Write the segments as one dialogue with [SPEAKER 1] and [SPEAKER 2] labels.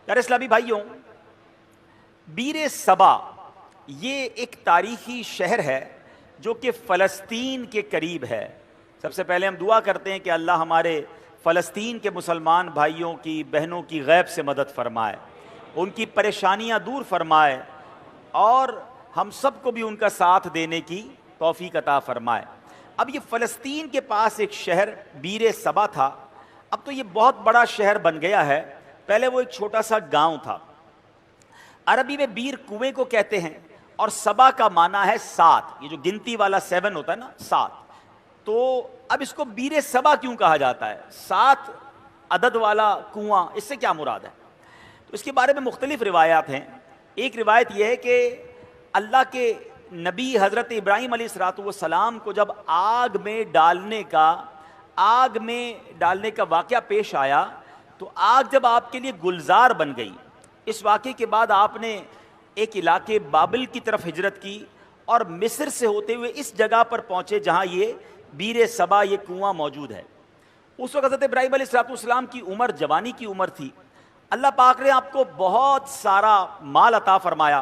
[SPEAKER 1] پیارے اسلامی بھائیوں، بیر صبا یہ ایک تاریخی شہر ہے جو کہ فلسطین کے قریب ہے۔ سب سے پہلے ہم دعا کرتے ہیں کہ اللہ ہمارے فلسطین کے مسلمان بھائیوں کی بہنوں کی غیب سے مدد فرمائے، ان کی پریشانیاں دور فرمائے اور ہم سب کو بھی ان کا ساتھ دینے کی توفیق عطا فرمائے۔ اب یہ فلسطین کے پاس ایک شہر بیر صبا تھا، اب تو یہ بہت بڑا شہر بن گیا ہے، پہلے وہ ایک چھوٹا سا گاؤں تھا۔ عربی میں بیر کنویں کو کہتے ہیں اور صبا کا معنی ہے 7، یہ جو گنتی والا 7 ہوتا ہے نا 7، تو اب اس کو بیر صبا کیوں کہا جاتا ہے؟ 7 عدد والا کنواں، اس سے کیا مراد ہے؟ تو اس کے بارے میں مختلف روایات ہیں۔ ایک روایت یہ ہے کہ اللہ کے نبی حضرت ابراہیم علیہ السلام کو جب آگ میں ڈالنے کا واقعہ پیش آیا تو آگ جب آپ کے لیے گلزار بن گئی، اس واقعے کے بعد آپ نے ایک علاقے بابل کی طرف ہجرت کی اور مصر سے ہوتے ہوئے اس جگہ پر پہنچے جہاں یہ بیر صبا یہ کنواں موجود ہے۔ اس وقت حضرت ابراہیم علیہ السلام کی عمر جوانی کی عمر تھی۔ اللہ پاک نے آپ کو بہت سارا مال عطا فرمایا،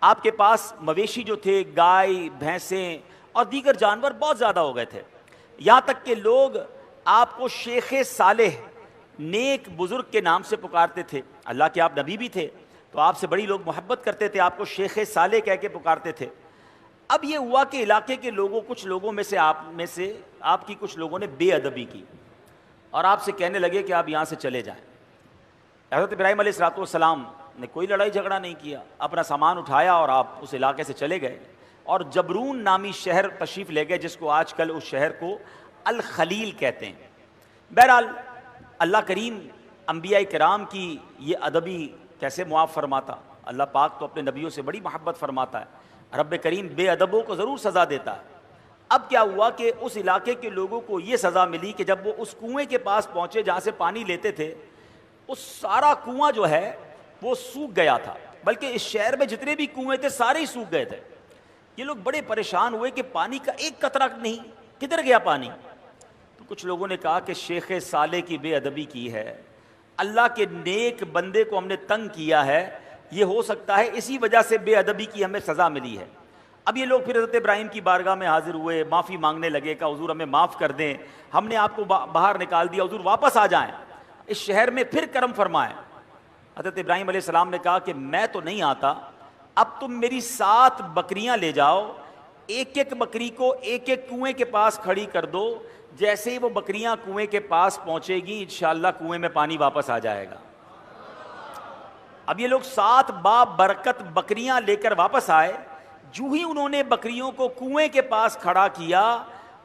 [SPEAKER 1] آپ کے پاس مویشی جو تھے، گائے بھینسیں اور دیگر جانور بہت زیادہ ہو گئے تھے، یہاں تک کہ لوگ آپ کو شیخ صالح نیک بزرگ کے نام سے پکارتے تھے۔ اللہ کے آپ نبی بھی تھے تو آپ سے بڑی لوگ محبت کرتے تھے، آپ کو شیخ صالح کہہ کے پکارتے تھے۔ اب یہ ہوا کہ علاقے کے لوگوں کچھ لوگوں میں سے آپ کی کچھ لوگوں نے بے ادبی کی اور آپ سے کہنے لگے کہ آپ یہاں سے چلے جائیں۔ حضرت ابراہیم علیہ السلام نے کوئی لڑائی جھگڑا نہیں کیا، اپنا سامان اٹھایا اور آپ اس علاقے سے چلے گئے اور جبرون نامی شہر تشریف لے گئے، جس کو آج کل اس شہر کو الخلیل کہتے ہیں۔ بہرحال اللہ کریم انبیاء کرام کی یہ ادبی کیسے معاف فرماتا؟ اللہ پاک تو اپنے نبیوں سے بڑی محبت فرماتا ہے، رب کریم بے ادبوں کو ضرور سزا دیتا ہے۔ اب کیا ہوا کہ اس علاقے کے لوگوں کو یہ سزا ملی کہ جب وہ اس کنویں کے پاس پہنچے جہاں سے پانی لیتے تھے، اس سارا کنواں جو ہے وہ سوکھ گیا تھا، بلکہ اس شہر میں جتنے بھی کنویں تھے سارے ہی سوکھ گئے تھے۔ یہ لوگ بڑے پریشان ہوئے کہ پانی کا ایک قطرہ نہیں، کدھر گیا پانی؟ تو کچھ لوگوں نے کہا کہ شیخ صالح کی بے ادبی کی ہے، اللہ کے نیک بندے کو ہم نے تنگ کیا ہے، یہ ہو سکتا ہے اسی وجہ سے بے ادبی کی ہمیں سزا ملی ہے۔ اب یہ لوگ پھر حضرت ابراہیم کی بارگاہ میں حاضر ہوئے، معافی مانگنے لگے کہ حضور ہمیں معاف کر دیں، ہم نے آپ کو باہر نکال دیا، حضور واپس آ جائیں، اس شہر میں پھر کرم فرمائیں۔ حضرت ابراہیم علیہ السلام نے کہا کہ میں تو نہیں آتا، اب تم میری 7 بکریاں لے جاؤ، ایک ایک بکری کو ایک ایک کنویں کے پاس کھڑی کر دو، جیسے ہی وہ بکریاں کنویں کے پاس پہنچے گی انشاءاللہ کنویں میں پانی واپس آ جائے گا۔ اب یہ لوگ 7 بابرکت بکریاں لے کر واپس آئے، جو ہی انہوں نے بکریوں کو کنویں کے پاس کھڑا کیا،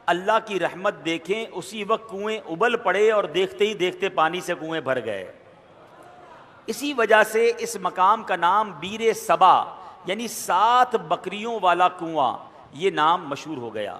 [SPEAKER 1] اللہ کی رحمت دیکھیں، اسی وقت کنویں ابل پڑے اور دیکھتے ہی دیکھتے پانی سے کنویں بھر گئے۔ اسی وجہ سے اس مقام کا نام بیر صبا یعنی 7 بکریوں والا کنواں یہ نام مشہور ہو گیا۔